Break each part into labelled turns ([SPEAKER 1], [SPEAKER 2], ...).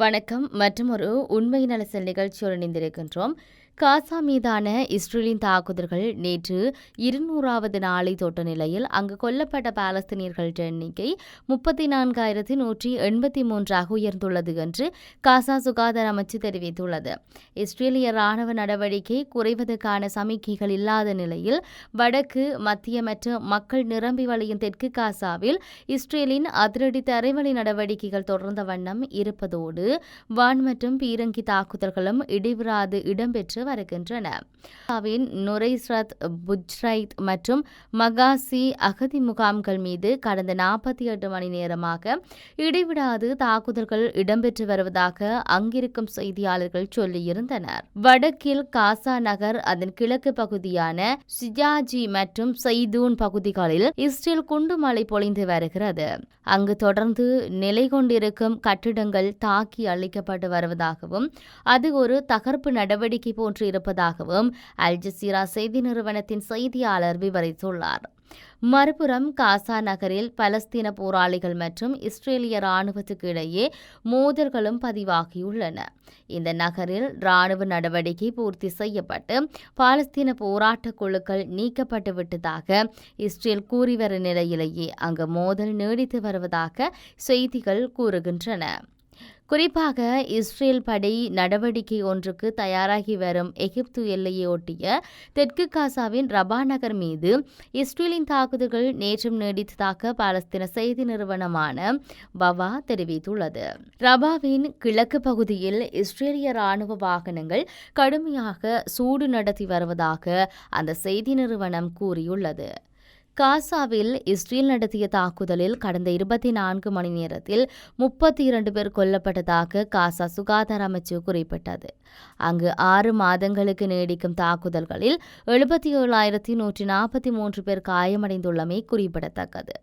[SPEAKER 1] வணக்கம். மற்றும் ஒரு உண்மை நலசல் நிகழ்ச்சியோடு இணைந்திருக்கின்றோம். காசா மீதான இஸ்ரேலின் தாக்குதல்கள் நேற்று 200வது நாளை தொட்ட நிலையில் அங்கு கொல்லப்பட்ட பாலஸ்தீனியர்கள் எண்ணிக்கை 34,183 உயர்ந்துள்ளது என்று காசா சுகாதார அமைச்சு தெரிவித்துள்ளது. இஸ்ரேலிய ராணுவ நடவடிக்கை குறைவதற்கான சமிக்கைகள் இல்லாத நிலையில் வடக்கு, மத்திய மற்றும் மக்கள் நிரம்பி வழியும் தெற்கு காசாவில் இஸ்ரேலின் அதிரடி தரைவழி நடவடிக்கைகள் தொடர்ந்த வண்ணம் இருப்பதோடு வான் மற்றும் பீரங்கி தாக்குதல்களும் இடைவிடாது இடம்பெற்று வருகின்றன. நுரைஸ்ரத், புஜ்ரைத் மற்றும் மகாசி அகதி முகாம்கள் மீது கடந்த 48 மணி நேரமாக இடைவிடாது தாக்குதல்கள் இடம்பெற்று வருவதாக அங்கிருக்கும் செய்தியாளர்கள் சொல்லியிருந்தனர். வடக்கில் காசா நகர், அதன் கிழக்கு பகுதியான சிஜாஜி மற்றும் செய்தூன் பகுதிகளில் இஸ்ரேல் குண்டுமழை பொழிந்து வருகிறது. அங்கு தொடர்ந்து நிலை கொண்டிருக்கும் கட்டிடங்கள் தாக்கி அழிக்கப்பட்டு வருவதாகவும் அது ஒரு தகர்ப்பு நடவடிக்கை போன்று இருப்பதாகவும் அல் ஜசீரா செய்தி நிறுவனத்தின் செய்தியாளர் விவரித்துள்ளார். மறுபுறம் காசா நகரில் பலஸ்தீன போராளிகள் மற்றும் இஸ்ரேலிய ராணுவத்துக்கு இடையே மோதல்களும் பதிவாகியுள்ளன. இந்த நகரில் ராணுவ நடவடிக்கை பூர்த்தி செய்யப்பட்டு பாலஸ்தீன போராட்ட குழுக்கள் நீக்கப்பட்டு விட்டதாக இஸ்ரேல் கூறி வரும் நிலையிலேயே அங்கு மோதல் நீடித்து வருவதாக செய்திகள் கூறுகின்றன. குறிப்பாக இஸ்ரேல் படை நடவடிக்கை ஒன்றுக்கு தயாராகி வரும் எகிப்து எல்லையை ஒட்டிய தெற்கு காசாவின் ரபா நகர் மீது இஸ்ரேலின் தாக்குதல்கள் நேற்றும் நீடித்ததாக பாலஸ்தீன செய்தி நிறுவனமான வவா தெரிவித்துள்ளது. ரபாவின் கிழக்கு பகுதியில் இஸ்ரேலிய ராணுவ வாகனங்கள் கடுமையாக சூடு நடத்தி வருவதாக அந்த செய்தி நிறுவனம் கூறியுள்ளது. காசாவில் இஸ்ரேல் நடத்திய தாக்குதலில் கடந்த 24 மணி நேரத்தில் 32 பேர் கொல்லப்பட்டதாக காசா சுகாதார அமைச்சு குறிப்பிட்டது. அங்கு 6 மாதங்களுக்கு நீடிக்கும் தாக்குதல்களில் 77,143 பேர் காயமடைந்துள்ளமை குறிப்பிடத்தக்கது.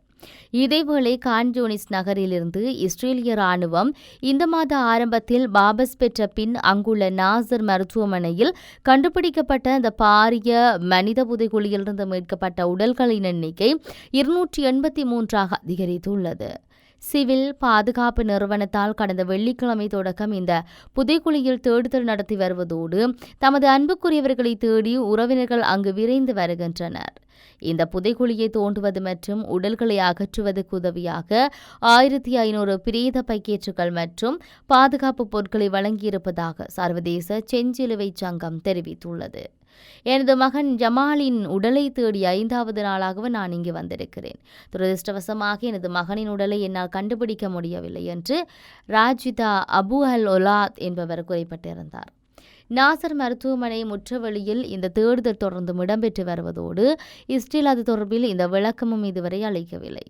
[SPEAKER 1] இதேவேளை கான்யூனிஸ் நகரிலிருந்து இஸ்ரேலிய ராணுவம் இந்த மாத ஆரம்பத்தில் பாபஸ் பெற்ற பின் அங்குள்ள நாசர் மருத்துவமனையில் கண்டுபிடிக்கப்பட்ட அந்த பாரிய மனித புதைகுழியிலிருந்து மீட்கப்பட்ட உடல்களின் எண்ணிக்கை 283 அதிகரித்துள்ளது. சிவில் பாதுகாப்பு நிறுவனத்தால் கடந்த வெள்ளிக்கிழமை தொடக்கம் இந்த புதைக்குழியில் தேடுதல் நடத்தி வருவதோடு தமது அன்புக்குரியவர்களை தேடி உறவினர்கள் அங்கு விரைந்து வருகின்றனர். இந்த புதைக்குழியை தோண்டுவது மற்றும் உடல்களை அகற்றுவதற்கு உதவியாக 1500 பிரேத பைக்கேற்றுகள் மற்றும் பாதுகாப்பு பொருட்களை வழங்கியிருப்பதாக சர்வதேச செஞ்சிலுவை சங்கம் தெரிவித்துள்ளது. எனது மகன் ஜமாலின் உடலை தேடி 5வது நாளாக நான் இங்கு வந்திருக்கிறேன். துரதிருஷ்டவசமாக எனது மகனின் உடலை என்னால் கண்டுபிடிக்க முடியவில்லை என்று ராஜிதா அபு அல் ஒலாத் என்பவர் குறிப்பிட்டிருந்தார். நாசர் மருத்துவமனை முற்றவெளியில் இந்த தேடுதல் தொடர்ந்து இடம்பெற்று வருவதோடு இஸ்ரேல் அது தொடர்பில் இந்த விளக்கமும் இதுவரை அளிக்கவில்லை.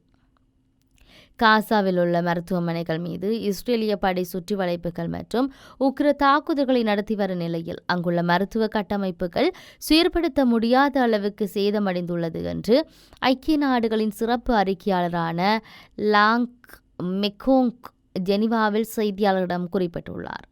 [SPEAKER 1] காசாவில் உள்ள மருத்துவமனைகள் மீது இஸ்ரேலிய படை சுற்றி வளைப்புகள் மற்றும் உக்கிர தாக்குதல்களை நடத்தி வரும் நிலையில் அங்குள்ள மருத்துவ கட்டமைப்புகள் சீர்படுத்த முடியாத அளவுக்கு சேதமடைந்துள்ளது என்று ஐக்கிய நாடுகளின் சிறப்பு அறிக்கையாளரான லாங் மெக்கோங் ஜெனிவாவில் செய்தியாளர்களிடம் குறிப்பிட்டுள்ளார்.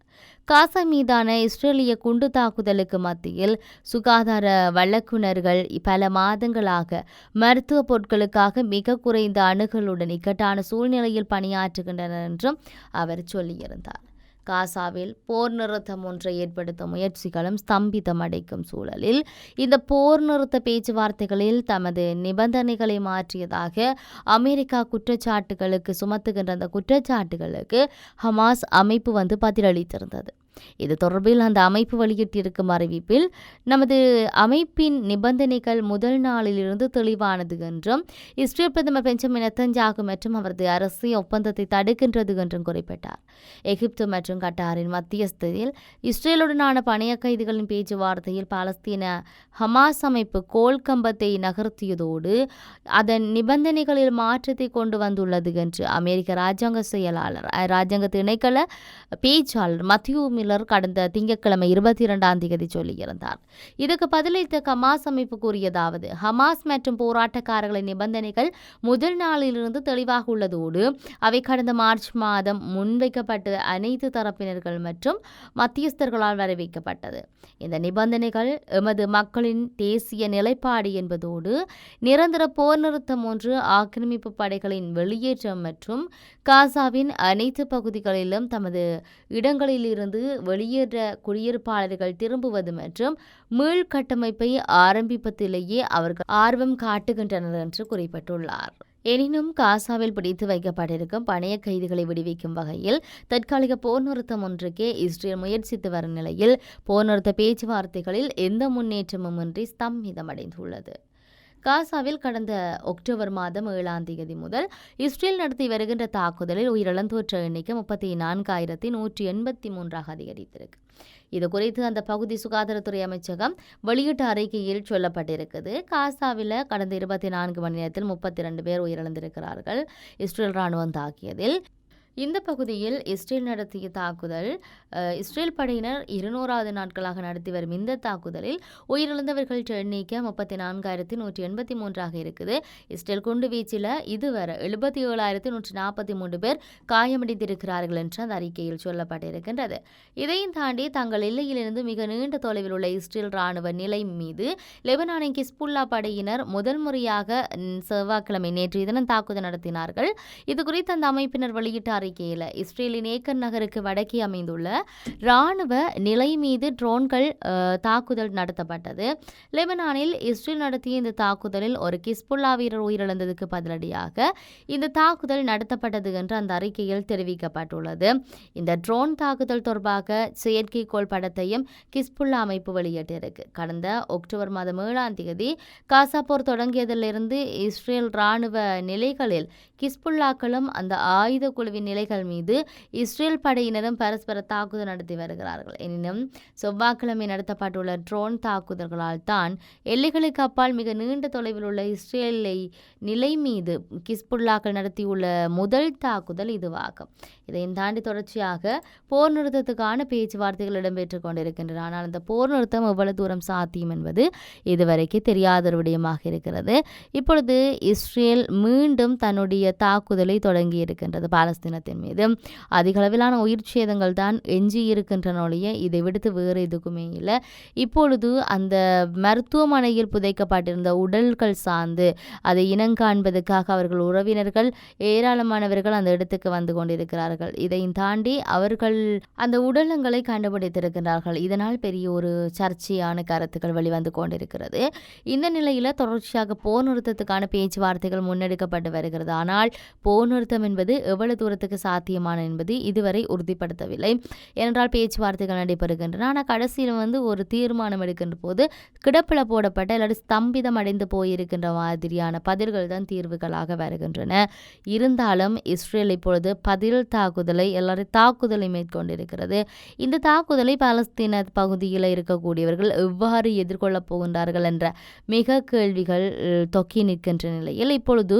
[SPEAKER 1] காசா மீதான இஸ்ரேலிய குண்டு தாக்குதலுக்கு மத்தியில் சுகாதார வழக்குனர்கள் பல மாதங்களாக மருத்துவ பொருட்களுக்காக மிக குறைந்த அணுகலுடன் இக்கட்டான சூழ்நிலையில் பணியாற்றுகின்றனர் என்றும் அவர் சொல்லியிருந்தார். காசாவில் போர் நிறுத்தம் ஒன்றை ஏற்படுத்தும் முயற்சிகளும் ஸ்தம்பிதமடைக்கும் சூழலில் இந்த போர் நிறுத்த பேச்சுவார்த்தைகளில் தமது நிபந்தனைகளை மாற்றியதாக அமெரிக்கா குற்றச்சாட்டுகளுக்கு சுமத்துகின்ற அந்த குற்றச்சாட்டுகளுக்கு ஹமாஸ் அமைப்பு பதிலளித்திருந்தது. இது தொடர்பில் அந்த அமைப்பு வெளியிட்டிருக்கும் அறிவிப்பில் நமது அமைப்பின் நிபந்தனைகள் முதல் நாளிலிருந்து தெளிவானது என்றும் இஸ்ரேல் பிரதமர் பெஞ்சமின் நெத்தன்யாகு மற்றும் அவரது அரசு ஒப்பந்தத்தை தடுக்கின்றது என்றும் குறிப்பிட்டார். எகிப்து மற்றும் கட்டாரின் மத்தியஸ்தத்தில் இஸ்ரேலுடனான பணைய கைதிகளின் பேச்சுவார்த்தையில் பாலஸ்தீன ஹமாஸ் அமைப்பு கோல் கம்பத்தை நகர்த்தியதோடு அதன் நிபந்தனைகளில் மாற்றத்தை கொண்டு வந்துள்ளது என்று அமெரிக்க ராஜாங்க செயலாளர் ராஜாங்க திணைக்கள பேச்சாளர் மத்தியூ மில்லர் கடந்த திங்கட்கிழமை 22ஆம் தேதி சொல்லியிருந்தார். இதுக்கு பதிலளித்த ஹமாஸ் அமைப்பு கூறியதாவது, ஹமாஸ் மற்றும் போராட்டக்காரர்களின் நிபந்தனைகள் முதல் நாளிலிருந்து தெளிவாக உள்ளதோடு அவை கடந்த மார்ச் மாதம் முன்வைக்கப்பட்ட அனைத்து தரப்பினர்கள் மற்றும் மத்தியஸ்தர்களால் வரவேற்கப்பட்டது. இந்த நிபந்தனைகள் எமது மக்களின் தேசிய நிலைப்பாடு என்பதோடு நிரந்தர போர் நிறுத்தம் ஒன்று, ஆக்கிரமிப்பு படைகளின் வெளியேற்றம் மற்றும் காசாவின் அனைத்து பகுதிகளிலும் தமது இடங்களிலிருந்து வெளியேற குடியிருப்பாளர்கள் திரும்புவது மற்றும் மீள்கட்டமைப்பை ஆரம்பிப்பதிலேயே அவர்கள் ஆர்வம் காட்டுகின்றனர் என்று குறிப்பிட்டுள்ளார். எனினும் காசாவில் பிடித்து வைக்கப்பட்டிருக்கும் பணைய கைதிகளை விடுவிக்கும் வகையில் தற்காலிக போர் நிறுத்தம் ஒன்றுக்கே இஸ்ரேல் முயற்சித்து வரும் நிலையில் போர் நிறுத்த பேச்சுவார்த்தைகளில் எந்த முன்னேற்றமும் இன்றி ஸ்தம்பிதமடைந்துள்ளது. காசாவில் கடந்த அக்டோபர் மாதம் 7ஆம் தேதி முதல் இஸ்ரேல் நடத்தி வருகின்ற தாக்குதலில் உயிரிழந்தோர் எண்ணிக்கை 34,183 அதிகரித்திருக்கு. இது குறித்து அந்த பகுதி சுகாதாரத்துறை அமைச்சகம் வெளியிட்ட அறிக்கையில் சொல்லப்பட்டிருக்குது. காசாவில் கடந்த 24 மணி நேரத்தில் 32 பேர் உயிரிழந்திருக்கிறார்கள் இஸ்ரேல் ராணுவம் தாக்கியதில். இந்த பகுதியில் இஸ்ரேல் நடத்திய தாக்குதல், இஸ்ரேல் படையினர் 200வது நாட்களாக நடத்தி வரும் இந்த தாக்குதலில் உயிரிழந்தவர்கள் எண்ணிக்கை 34,183 இருக்குது. இஸ்ரேல் குண்டு வீச்சில் இதுவரை 77,143 பேர் காயமடைந்திருக்கிறார்கள் என்று அந்த அறிக்கையில் சொல்லப்பட்டிருக்கின்றது. இதையும் தாண்டி தங்கள் எல்லையிலிருந்து மிக நீண்ட தொலைவில் உள்ள இஸ்ரேல் ராணுவ நிலை மீது லெபனானின் கிஸ்புல்லா படையினர் முதல் முறையாக செவ்வாய்க்கிழமை நேற்று தினம் தாக்குதல் நடத்தினார்கள். இது குறித்து அந்த அமைப்பினர் வெளியிட்ட அறிக்கையில் இஸ்ரேலின் ஏக்கர் நகருக்கு வடக்கே அமைந்துள்ள ராணுவ நிலை மீது ட்ரோன்கள் தாக்குதல் நடத்தப்பட்டது. லெபனானில் இஸ்ரேல் நடத்திய இந்த தாக்குதலில் ஒரு கிஸ்புல்லா வீரர் உயிரிழந்ததுக்கு பதிலடியாக இந்த தாக்குதல் நடத்தப்பட்டது என்று அந்த அறிக்கையில் தெரிவிக்கப்பட்டுள்ளது. இந்த ட்ரோன் தாக்குதல் தொடர்பாக செயற்கைக்கோள் படத்தையும் கிஸ்புல்லா அமைப்பு வெளியிட்டிருக்கு. கடந்த அக்டோபர் மாதம் 7ஆம் தேதி காசா போர் தொடங்கியதிலிருந்து இஸ்ரேல் ராணுவ நிலைகளில் கிஸ்புல்லாக்களும் அந்த ஆயுத குழுவின் நிலைகள் மீது இஸ்ரேல் படையினரும் பரஸ்பர தாக்குதல் நடத்தி வருகிறார்கள். எனினும் செவ்வாய்க்கிழமை நடத்தப்பட்டுள்ள ட்ரோன் தாக்குதல்களால் தான் எல்லைகளுக்கு அப்பால் மிக நீண்ட தொலைவில் உள்ள இஸ்ரேலை நிலை மீது கிஸ்புல்லாக்கள் நடத்தியுள்ள முதல் தாக்குதல் இதுவாகும். இதையும் தாண்டி தொடர்ச்சியாக போர் நிறுத்தத்துக்கான பேச்சுவார்த்தைகள் இடம்பெற்றுக் கொண்டிருக்கின்றன. ஆனால் அந்த போர் நிறுத்தம் எவ்வளவு தூரம் சாத்தியம் என்பது இதுவரைக்கு தெரியாத ஒரு விடயமாக இருக்கிறது. இப்பொழுது இஸ்ரேல் மீண்டும் தன்னுடைய தாக்குதலை தொடங்கி இருக்கின்றது. பாலஸ்தீனத்தின் மீது அதிக அளவிலான உயிர் சேதங்கள் தான் எஞ்சி இருக்கின்றன ஒழிய இதை விடுத்து வேறு எதுக்குமே இல்லை. இப்பொழுது அந்த மருத்துவமனையில் புதைக்கப்பட்டிருந்த உடல்கள் சார்ந்து அதை இனங்காண்பதற்காக அவர்கள் உறவினர்கள் ஏராளமானவர்கள் அந்த இடத்துக்கு வந்து கொண்டிருக்கிறார்கள். இதையும் தாண்டி அவர்கள் அந்த உடலங்களை கண்டுபிடித்திருக்கிறார்கள். இதனால் பெரிய ஒரு சர்ச்சையான கருத்துக்கள் வெளிவந்து கொண்டிருக்கிறது. இந்த நிலையில் தொடர்ச்சியாக போர் நிறுத்தத்துக்கான பேச்சுவார்த்தைகள் முன்னெடுக்கப்பட்டு வருகிறது. ஆனால் போர் நிறுத்தம் என்பது எவ்வளவு தூரத்துக்கு சாத்தியமான என்பது இதுவரை உறுதிப்படுத்தவில்லை. ஏனென்றால் பேச்சுவார்த்தைகள் நடைபெறுகின்றன. ஆனால் கடைசியில் ஒரு தீர்மானம் எடுக்கின்ற போது கிடப்பில் போடப்பட்ட இல்லாட்டி ஸ்தம்பிதம் அடைந்து போயிருக்கின்ற மாதிரியான பதில்கள் தான் தீர்வுகளாக வருகின்றன. இருந்தாலும் இஸ்ரேல் இப்பொழுது பதில் தாக்குதலை தாக்குதலை மேற்கொண்டிருக்கிறது. இந்த தாக்குதலை பாலஸ்தீன பகுதியில் இருக்கக்கூடியவர்கள் எவ்வாறு எதிர்கொள்ளப் போகின்றார்கள் என்ற மிக கேள்விகள் தொக்கி நிற்கின்ற நிலையில் இப்பொழுது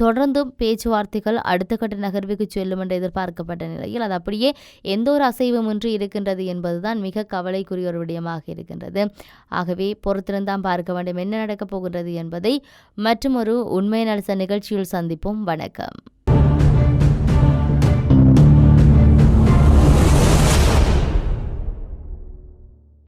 [SPEAKER 1] தொடர்ந்தும் பேச்சுவார்த்தைகள் அடுத்த கட்ட நகர்வுக்கு செல்லும் என்று எதிர்பார்க்கப்பட்ட நிலையில் அது அப்படியே எந்த ஒரு அசைவுமின்றி இருக்கின்றது என்பதுதான் மிக கவலைக்குரிய ஒரு விடயமாக இருக்கின்றது. ஆகவே பொறுத்திருந்தான் பார்க்க வேண்டும் என்ன நடக்கப் போகின்றது என்பதை மற்றும் ஒரு உண்மை நலச நிகழ்ச்சியில் சந்திப்போம். வணக்கம்.